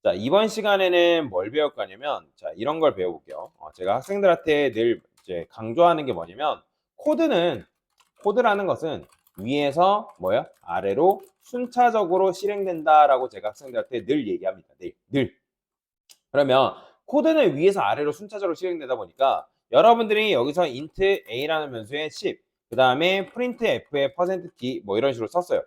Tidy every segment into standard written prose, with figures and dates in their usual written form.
자, 이번 시간에는 뭘 배울 거냐면, 자, 이런 걸 배워볼게요. 제가 학생들한테 늘 이제 강조하는 게 뭐냐면, 코드라는 것은 위에서 아래로 순차적으로 실행된다라고 제가 학생들한테 늘 얘기합니다. 늘. 그러면 코드는 위에서 아래로 순차적으로 실행되다 보니까 여러분들이 여기서 int a라는 변수에 10, 그 다음에 printf의 %d 뭐 이런 식으로 썼어요.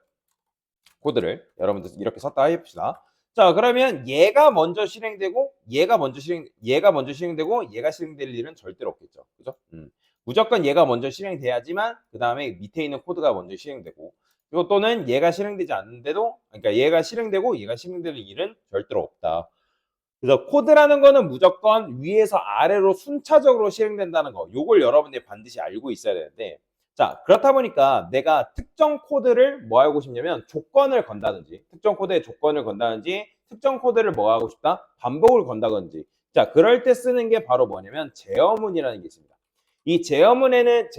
코드를 여러분들 이렇게 썼다 해봅시다. 자, 그러면 얘가 먼저 실행되고 얘가 먼저 실행되고 얘가 실행될 일은 절대로 없겠죠. 그죠? 무조건 얘가 먼저 실행돼야지만 그 다음에 밑에 있는 코드가 먼저 실행되고, 그리고 또는 얘가 실행되지 않는데도, 그러니까 얘가 실행되고 얘가 실행되는 일은 절대로 없다. 그래서 코드라는 거는 무조건 위에서 아래로 순차적으로 실행된다는 거, 요걸 여러분들이 반드시 알고 있어야 되는데, 자, 그렇다 보니까 내가 특정 코드를 뭐 하고 싶냐면 조건을 건다든지, 특정 코드에 조건을 건다든지, 특정 코드를 뭐 하고 싶다? 반복을 건다든지. 자, 그럴 때 쓰는 게 바로 뭐냐면 제어문이라는 게 있습니다. 이 제어문은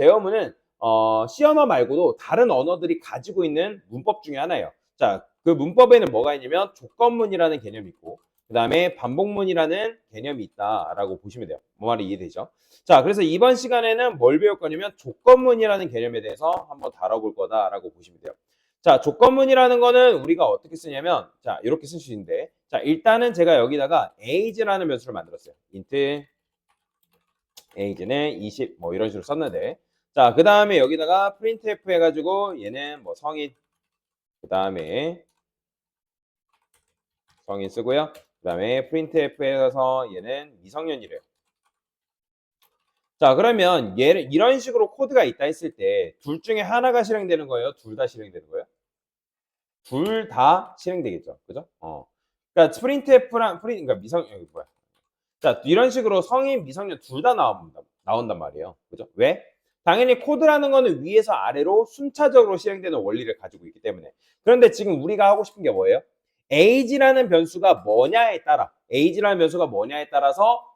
C 언어 말고도 다른 언어들이 가지고 있는 문법 중에 하나예요. 자, 그 문법에는 뭐가 있냐면 조건문이라는 개념이 있고, 그 다음에 반복문이라는 개념이 있다라고 보시면 돼요. 뭐 말이 이해되죠? 자, 그래서 이번 시간에는 뭘 배울 거냐면 조건문이라는 개념에 대해서 한번 다뤄볼 거다라고 보시면 돼요. 자, 조건문이라는 거는 우리가 어떻게 쓰냐면, 자, 이렇게 쓸 수 있는데, 자, 일단은 제가 여기다가 age라는 변수를 만들었어요. int age는 20 뭐 이런 식으로 썼는데, 자, 그 다음에 여기다가 printf 해가지고 얘는 뭐 성인, 그 다음에 성인 쓰고요. 그 다음에 printf에서 얘는 미성년이래요. 자, 그러면 얘를 이런 식으로 코드가 있다 했을 때 둘 중에 하나가 실행되는 거예요? 둘 다 실행되는 거예요? 둘 다 실행되겠죠. 그죠? 그러니까 그러니까 여기 뭐야? 자, 이런 식으로 성인, 미성년 둘 다 나온단 말이에요. 그죠? 왜? 당연히 코드라는 거는 위에서 아래로 순차적으로 실행되는 원리를 가지고 있기 때문에. 그런데 지금 우리가 하고 싶은 게 뭐예요? age라는 변수가 뭐냐에 따라서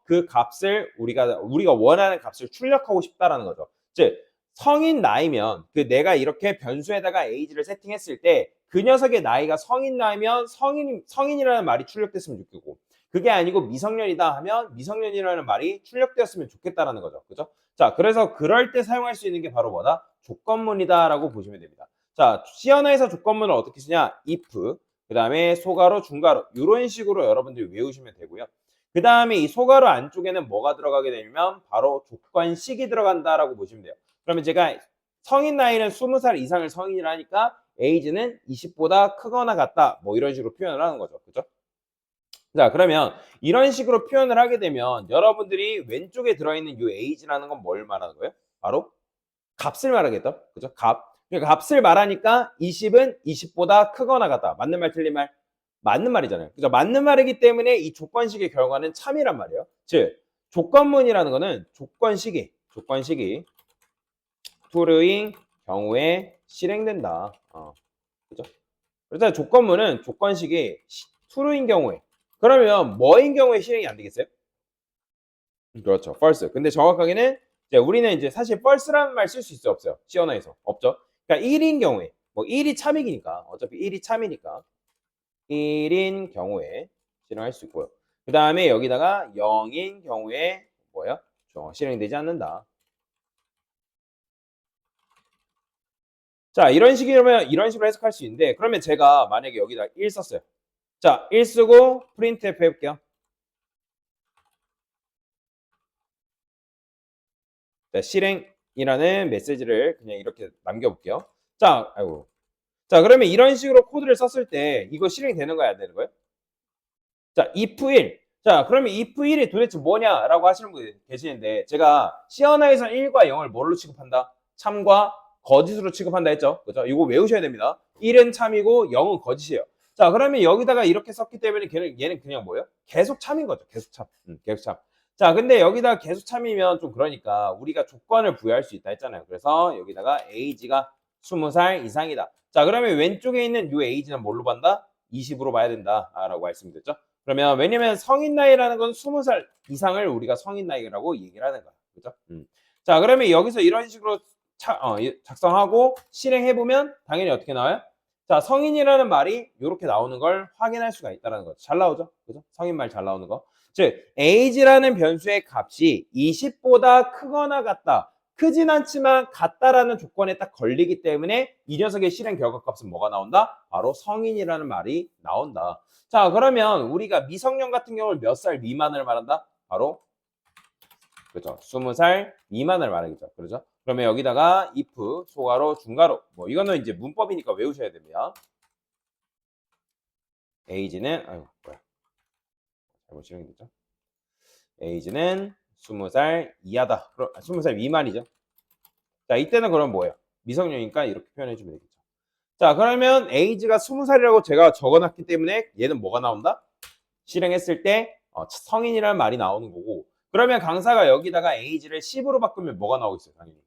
그 값을 우리가 원하는 값을 출력하고 싶다라는 거죠. 즉, 성인 나이면 그 내가 이렇게 변수에다가 age를 세팅했을 때 그 녀석의 나이가 성인 나이면 성인이라는 말이 출력됐으면 좋겠고, 그게 아니고 미성년이다 하면 미성년이라는 말이 출력되었으면 좋겠다라는 거죠. 그죠? 자, 그래서 그럴 때 사용할 수 있는 게 바로 뭐다? 조건문이다라고 보시면 됩니다. 자, C 언어에서 조건문을 어떻게 쓰냐? if, 그 다음에 소가로, 중가로 이런 식으로 여러분들이 외우시면 되고요. 그 다음에 이 소가로 안쪽에는 뭐가 들어가게 되면 바로 조건식이 들어간다라고 보시면 돼요. 그러면 제가 성인 나이는 20살 이상을 성인이라 하니까 age는 20보다 크거나 같다 뭐 이런 식으로 표현을 하는 거죠. 그죠? 자, 그러면 이런 식으로 표현을 하게 되면 여러분들이 왼쪽에 들어있는 이 age라는 건 뭘 말하는 거예요? 바로 값을 말하겠다. 그죠? 그러니까 값을 말하니까 20은 20보다 크거나 같다. 맞는 말 틀린 말? 맞는 말이잖아요. 그죠? 맞는 말이기 때문에 이 조건식의 결과는 참이란 말이에요. 즉, 조건문이라는 거는 조건식이 true인 경우에 실행된다. 그죠? 그래서 조건문은 조건식이 true인 경우에, 그러면 뭐인 경우에 실행이 안 되겠어요? 그렇죠. false. 근데 정확하게는 우리는 이제 사실 false라는 말 쓸 수 있어요, 없어요? C 언어에서 없죠. 그러니까 1인 경우에, 뭐 1이 참이니까 어차피 1이 참이니까 1인 경우에 실행할 수 있고요. 그 다음에 여기다가 0인 경우에 실행되지 않는다. 자, 이런 식으로 해석할 수 있는데, 그러면 제가 만약에 여기다 1 썼어요. 자, 1 쓰고 printf 해볼게요. 자, 실행이라는 메시지를 그냥 이렇게 남겨볼게요. 자, 자, 그러면 이런 식으로 코드를 썼을 때 이거 실행되는 거야, 안 되는 거예요? 자, if 1. 자, 그러면 if 1이 도대체 뭐냐라고 하시는 분 계시는데, 제가 C 언어에서 1과 0을 뭘로 취급한다? 참과 거짓으로 취급한다 했죠? 그죠? 이거 외우셔야 됩니다. 1은 참이고 0은 거짓이에요. 자, 그러면 여기다가 이렇게 썼기 때문에 얘는 그냥 뭐예요? 계속 참인 거죠. 계속 참. 계속 참. 자, 근데 여기다 계속 참이면 좀 그러니까 우리가 조건을 부여할 수 있다 했잖아요. 그래서 여기다가 age가 20살 이상이다. 자, 그러면 왼쪽에 있는 이 age는 뭘로 본다? 20으로 봐야 된다라고 말씀드렸죠. 그러면 왜냐면 성인 나이라는 건 20살 이상을 우리가 성인 나이라고 얘기를 하는 거야. 그죠? 자, 그러면 여기서 이런 식으로 작성하고 실행해 보면 당연히 어떻게 나와요? 자, 성인이라는 말이 이렇게 나오는 걸 확인할 수가 있다는 거죠. 잘 나오죠? 그죠? 성인 말 잘 나오는 거. 즉, age라는 변수의 값이 20보다 크거나 같다. 크진 않지만 같다라는 조건에 딱 걸리기 때문에 이 녀석의 실행 결과값은 뭐가 나온다? 바로 성인이라는 말이 나온다. 자, 그러면 우리가 미성년 같은 경우는 몇 살 미만을 말한다? 바로 그죠? 20살 미만을 말하겠죠. 그렇죠? 그러면 여기다가 if, 소가로, 중가로 뭐 이거는 이제 문법이니까 외우셔야 됩니다. age는 아이고 뭐야 잘못 실행됐죠? age는 20살 이하다. 그럼 20살 미만이죠. 자, 이때는 그럼 뭐예요? 미성년이니까 이렇게 표현해 주면 되겠죠. 자, 그러면 age가 20살이라고 제가 적어놨기 때문에 얘는 뭐가 나온다? 실행했을 때 성인이라는 말이 나오는 거고, 그러면 강사가 여기다가 age를 10으로 바꾸면 뭐가 나오고 있어요? 당연히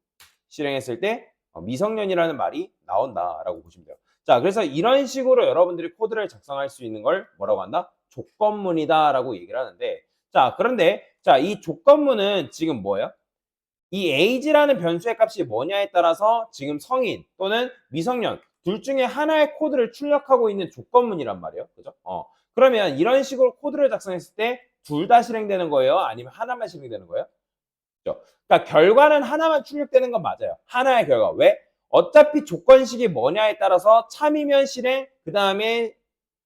실행했을 때 미성년이라는 말이 나온다라고 보시면 돼요. 자, 그래서 이런 식으로 여러분들이 코드를 작성할 수 있는 걸 뭐라고 한다? 조건문이다라고 얘기를 하는데, 자, 그런데 자, 이 조건문은 지금 뭐예요? 이 age라는 변수의 값이 뭐냐에 따라서 지금 성인 또는 미성년 둘 중에 하나의 코드를 출력하고 있는 조건문이란 말이에요. 그죠? 그러면 이런 식으로 코드를 작성했을 때 둘 다 실행되는 거예요? 아니면 하나만 실행되는 거예요? 그죠? 그러니까 결과는 하나만 출력되는 건 맞아요. 하나의 결과. 왜? 어차피 조건식이 뭐냐에 따라서 참이면 실행, 그 다음에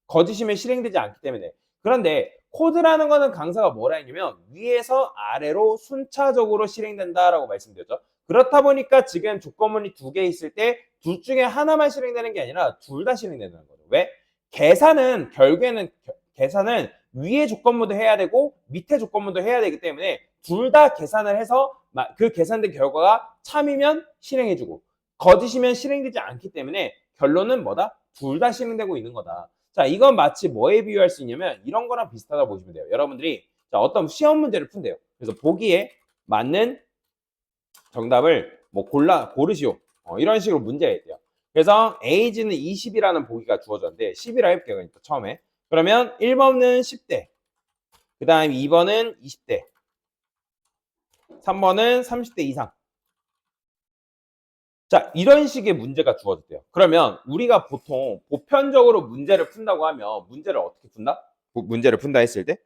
거짓이면 실행되지 않기 때문에. 그런데 코드라는 거는 강사가 뭐라 했냐면 위에서 아래로 순차적으로 실행된다라고 말씀드렸죠. 그렇다 보니까 지금 조건문이 두 개 있을 때 둘 중에 하나만 실행되는 게 아니라 둘 다 실행되는 거죠. 왜? 계산은 결국에는 계산은 위에 조건문도 해야 되고 밑에 조건문도 해야 되기 때문에 둘 다 계산을 해서 그 계산된 결과가 참이면 실행해주고 거짓이면 실행되지 않기 때문에 결론은 뭐다? 둘 다 실행되고 있는 거다. 자, 이건 마치 뭐에 비유할 수 있냐면 이런 거랑 비슷하다고 보시면 돼요. 여러분들이 자, 어떤 시험 문제를 푼대요. 그래서 보기에 맞는 정답을 뭐 고르시오. 이런 식으로 문제가 있대요. 그래서 age는 20이라는 보기가 주어졌는데 10이라 해볼게요. 그러니까 처음에. 그러면 1번은 10대, 그 다음 2번은 20대, 3번은 30대 이상. 자, 이런 식의 문제가 주어졌대요. 그러면 우리가 보통 보편적으로 문제를 푼다고 하면 문제를 어떻게 푼다? 문제를 푼다 했을 때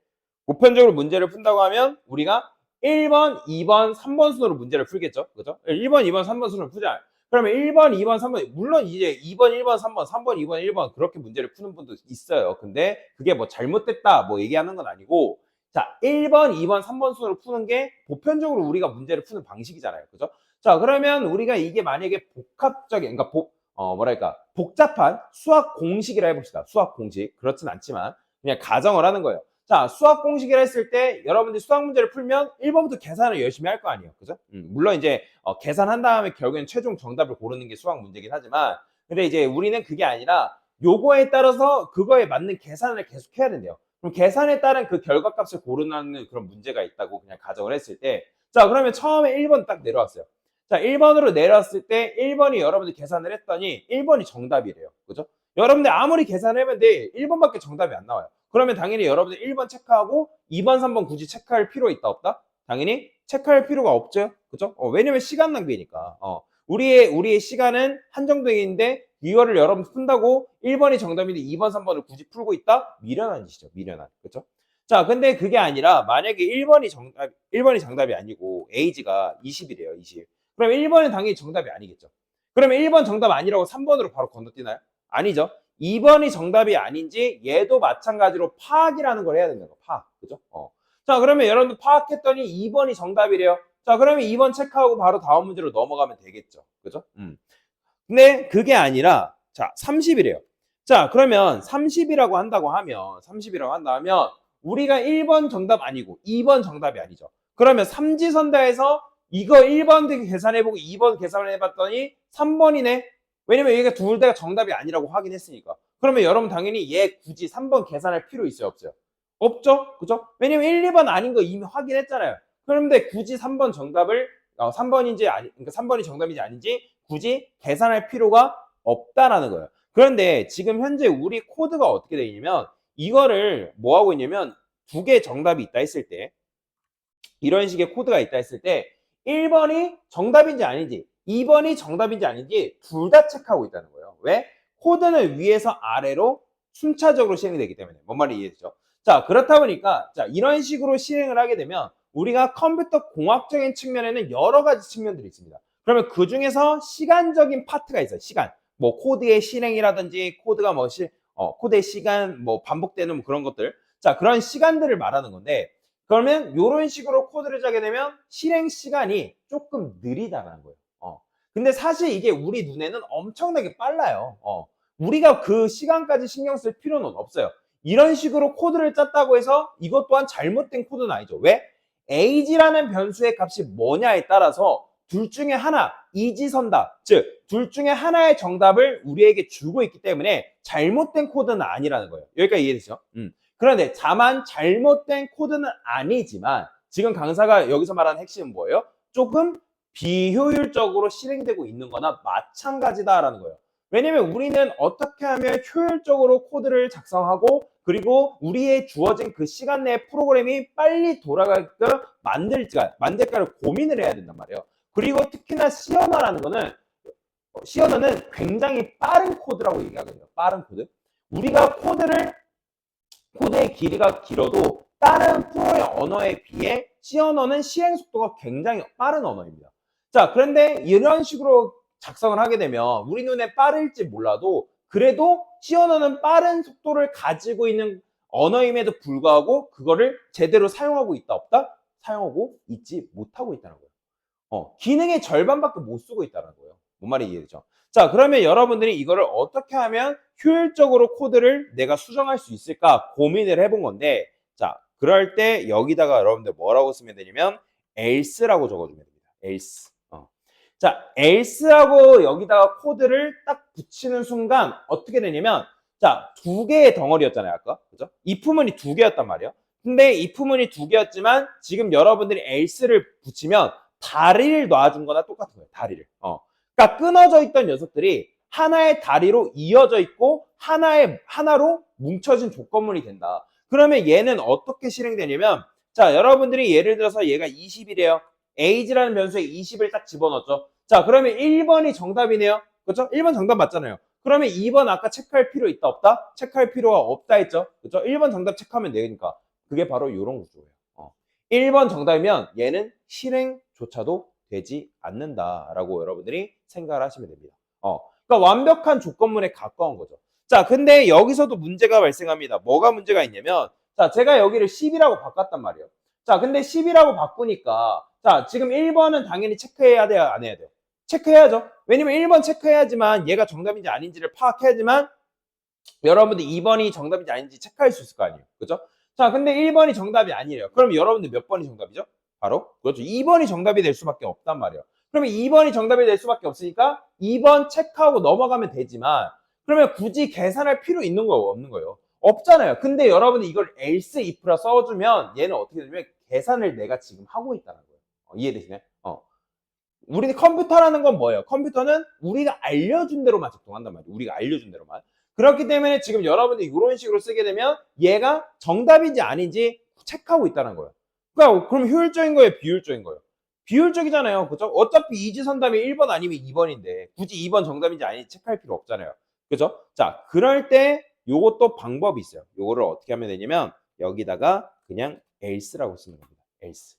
보편적으로 문제를 푼다고 하면 우리가 1번, 2번, 3번 순으로 문제를 풀겠죠. 그죠? 1번, 2번, 3번 순으로 풀자. 그러면 1번, 2번, 3번 물론 이제 2번, 1번, 3번, 3번, 2번, 1번 그렇게 문제를 푸는 분도 있어요. 근데 그게 뭐 잘못됐다 뭐 얘기하는 건 아니고 자, 1번, 2번, 3번 순으로 푸는 게 보편적으로 우리가 문제를 푸는 방식이잖아요. 그죠? 자, 그러면 우리가 이게 만약에 복합적인, 그러니까 뭐랄까, 복잡한 수학 공식이라 해봅시다. 수학 공식. 그렇진 않지만, 그냥 가정을 하는 거예요. 자, 수학 공식이라 했을 때, 여러분들이 수학 문제를 풀면 1번부터 계산을 열심히 할 거 아니에요. 그죠? 물론 이제, 계산한 다음에 결국엔 최종 정답을 고르는 게 수학 문제긴 하지만, 근데 이제 우리는 그게 아니라, 요거에 따라서 그거에 맞는 계산을 계속 해야 된대요. 그럼 계산에 따른 그 결과값을 고르는 그런 문제가 있다고 그냥 가정을 했을 때, 자, 그러면 처음에 1번 딱 내려왔어요. 자, 1번으로 내려왔을 때 1번이 여러분들 계산을 했더니 1번이 정답이래요. 그죠? 여러분들 아무리 계산을 하면 돼 1번밖에 정답이 안 나와요. 그러면 당연히 여러분들 1번 체크하고 2번, 3번 굳이 체크할 필요 있다 없다? 당연히 체크할 필요가 없죠. 그죠? 왜냐면 시간 낭비니까. 우리의 시간은 한정되어있는데 이거를 여러분 푼다고 1번이 정답인데 2번, 3번을 굳이 풀고 있다? 미련한 짓이죠. 미련한. 그죠? 자, 근데 그게 아니라 만약에 1번이 정답이 아니고 age가 20이래요. 20. 그럼 1번은 당연히 정답이 아니겠죠. 그러면 1번 정답 아니라고 3번으로 바로 건너뛰나요? 아니죠. 2번이 정답이 아닌지 얘도 마찬가지로 파악이라는 걸 해야 된다는 거. 파악. 그죠? 자, 그러면 여러분들 파악했더니 2번이 정답이래요. 자, 그러면 2번 체크하고 바로 다음 문제로 넘어가면 되겠죠. 그죠? 근데 그게 아니라 자, 30이래요. 자, 그러면 30이라고 한다고 하면 우리가 1번 정답 아니고 2번 정답이 아니죠. 그러면 삼지선다에서 이거 1번 계산해보고 2번 계산을 해봤더니 3번이네. 왜냐면 얘가 둘 다 정답이 아니라고 확인했으니까. 그러면 여러분 당연히 얘 굳이 3번 계산할 필요 있어요? 없어요? 없죠? 그죠? 왜냐면 1, 2번 아닌 거 이미 확인했잖아요. 그런데 굳이 3번 정답을 3번인지 그러니까 3번이 정답인지 아닌지 굳이 계산할 필요가 없다라는 거예요. 그런데 지금 현재 우리 코드가 어떻게 되어 있냐면 이거를 뭐 하고 있냐면 두 개 정답이 있다 했을 때 이런 식의 코드가 있다 했을 때 1번이 정답인지 아닌지 2번이 정답인지 아닌지 둘 다 체크하고 있다는 거예요. 왜? 코드는 위에서 아래로 순차적으로 실행이 되기 때문에. 뭔 말인지 이해되죠? 자, 그렇다 보니까 자, 이런 식으로 실행을 하게 되면 우리가 컴퓨터 공학적인 측면에는 여러 가지 측면들이 있습니다. 그러면 그 중에서 시간적인 파트가 있어요. 시간. 뭐 코드의 실행이라든지 코드가 코드의 시간, 뭐 반복되는 그런 것들. 자, 그런 시간들을 말하는 건데 그러면 이런 식으로 코드를 짜게 되면 실행 시간이 조금 느리다는 거예요. 근데 사실 이게 우리 눈에는 엄청나게 빨라요. 우리가 그 시간까지 신경 쓸 필요는 없어요. 이런 식으로 코드를 짰다고 해서 이것 또한 잘못된 코드는 아니죠. 왜? age라는 변수의 값이 뭐냐에 따라서 둘 중에 하나, 이지선다. 즉, 둘 중에 하나의 정답을 우리에게 주고 있기 때문에 잘못된 코드는 아니라는 거예요. 여기까지 이해되죠? 그런데 다만 잘못된 코드는 아니지만 지금 강사가 여기서 말하는 핵심은 뭐예요? 조금 비효율적으로 실행되고 있는 거나 마찬가지다라는 거예요. 왜냐면 우리는 어떻게 하면 효율적으로 코드를 작성하고 그리고 우리의 주어진 그 시간 내에 프로그램이 빨리 돌아가게끔 만들까를 고민을 해야 된단 말이에요. 그리고 특히나 C 언어는 굉장히 빠른 코드라고 얘기하거든요. 빠른 코드. 우리가 코드의 길이가 길어도 다른 프로의 언어에 비해 C 언어는 실행 속도가 굉장히 빠른 언어입니다. 자, 그런데 이런 식으로 작성을 하게 되면 우리 눈에 빠를지 몰라도 그래도 C 언어는 빠른 속도를 가지고 있는 언어임에도 불구하고 그거를 제대로 사용하고 있다 없다? 사용하고 있지 못하고 있다는 거예요. 기능의 절반밖에 못 쓰고 있다는 거예요. 뭔 말인지 이해되죠? 자, 그러면 여러분들이 이거를 어떻게 하면 효율적으로 코드를 내가 수정할 수 있을까 고민을 해본 건데, 자, 그럴 때 여기다가 여러분들 뭐라고 쓰면 되냐면 else라고 적어주면 됩니다. else. 자, else하고 여기다가 코드를 딱 붙이는 순간 어떻게 되냐면, 자, 두 개의 덩어리였잖아요, 아까. 그죠? if문이 두 개였단 말이에요. 근데 if문이 두 개였지만 지금 여러분들이 else를 붙이면 다리를 놔준 거나 똑같은 거예요, 다리를. 그러니까 끊어져 있던 녀석들이 하나의 다리로 이어져 있고 하나로 뭉쳐진 조건문이 된다. 그러면 얘는 어떻게 실행되냐면, 자, 여러분들이 예를 들어서 얘가 20이래요. age라는 변수에 20을 딱 집어넣었죠. 자, 그러면 1번이 정답이네요. 그렇죠? 1번 정답 맞잖아요. 그러면 2번 아까 체크할 필요 있다 없다? 체크할 필요가 없다 했죠. 그렇죠? 1번 정답 체크하면 되니까. 그게 바로 이런 구조예요. 1번 정답이면 얘는 실행조차도 되지 않는다라고 여러분들이 생각을 하시면 됩니다. 그러니까 완벽한 조건문에 가까운 거죠. 자, 근데 여기서도 문제가 발생합니다. 뭐가 문제가 있냐면, 자, 제가 여기를 10이라고 바꿨단 말이에요. 자, 근데 10이라고 바꾸니까, 자, 지금 1번은 당연히 체크해야 돼요, 안 해야 돼요? 체크해야죠. 왜냐면 1번 체크해야지만 얘가 정답인지 아닌지를 파악해야지만 여러분들 2번이 정답인지 아닌지 체크할 수 있을 거 아니에요. 그죠? 자, 근데 1번이 정답이 아니래요. 그럼 여러분들 몇 번이 정답이죠? 바로? 그렇죠. 2번이 정답이 될 수밖에 없단 말이에요. 그러면 2번이 정답이 될 수밖에 없으니까 2번 체크하고 넘어가면 되지만 그러면 굳이 계산할 필요 있는 거예요? 없는 거예요? 없잖아요. 근데 여러분이 이걸 else if라 써주면 얘는 어떻게 되냐면 계산을 내가 지금 하고 있다는 거예요. 이해되시나요? 우리 컴퓨터라는 건 뭐예요? 컴퓨터는 우리가 알려준 대로만 작동한단 말이에요. 우리가 알려준 대로만. 그렇기 때문에 지금 여러분들이 이런 식으로 쓰게 되면 얘가 정답인지 아닌지 체크하고 있다는 거예요. 그러니까 그럼 효율적인 거예요? 비효율적인 거예요? 비효율적이잖아요. 그죠? 어차피 이지선답이 1번 아니면 2번인데 굳이 2번 정답인지 아닌지 체크할 필요 없잖아요. 그죠? 자, 그럴 때 요것도 방법이 있어요. 요거를 어떻게 하면 되냐면 여기다가 그냥 else라고 쓰는 겁니다. else.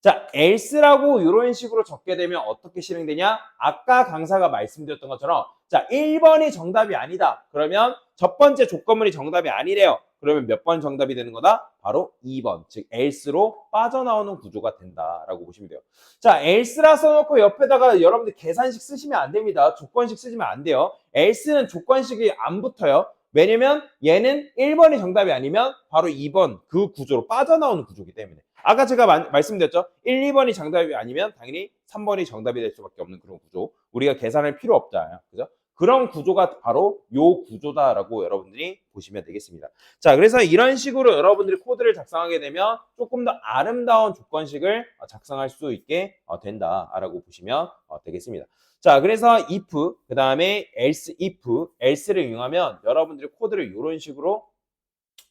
자, else라고 이런 식으로 적게 되면 어떻게 실행되냐? 아까 강사가 말씀드렸던 것처럼 자, 1번이 정답이 아니다. 그러면 첫 번째 조건문이 정답이 아니래요. 그러면 몇 번 정답이 되는 거다? 바로 2번, 즉 else로 빠져나오는 구조가 된다라고 보시면 돼요. 자, else라 써놓고 옆에다가 여러분들 계산식 쓰시면 안 됩니다. 조건식 쓰시면 안 돼요. else는 조건식이 안 붙어요. 왜냐면 얘는 1번이 정답이 아니면 바로 2번 그 구조로 빠져나오는 구조이기 때문에. 아까 제가 말씀드렸죠. 1, 2번이 정답이 아니면 당연히 3번이 정답이 될 수밖에 없는 그런 구조. 우리가 계산할 필요 없잖아요. 그죠? 그런 구조가 바로 요 구조다라고 여러분들이 보시면 되겠습니다. 자, 그래서 이런 식으로 여러분들이 코드를 작성하게 되면 조금 더 아름다운 조건식을 작성할 수 있게 된다라고 보시면 되겠습니다. 자, 그래서 if, 그 다음에 else if, else를 이용하면 여러분들이 코드를 이런 식으로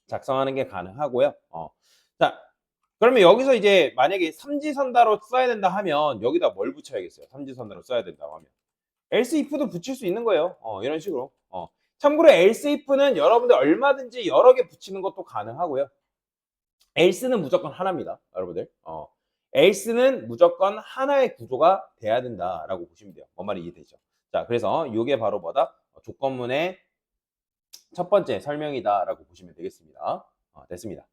작성하는 게 가능하고요. 자, 그러면 여기서 이제 만약에 삼지선다로 써야 된다 하면 여기다 뭘 붙여야겠어요? 삼지선다로 써야 된다고 하면 else if도 붙일 수 있는 거예요. 이런 식으로. 참고로 else if는 여러분들 얼마든지 여러 개 붙이는 것도 가능하고요. else는 무조건 하나입니다, 여러분들. else는 무조건 하나의 구조가 돼야 된다라고 보시면 돼요. 뭔 말인지 이해되죠? 자, 그래서 요게 바로 뭐다? 조건문의 첫 번째 설명이다라고 보시면 되겠습니다. 됐습니다.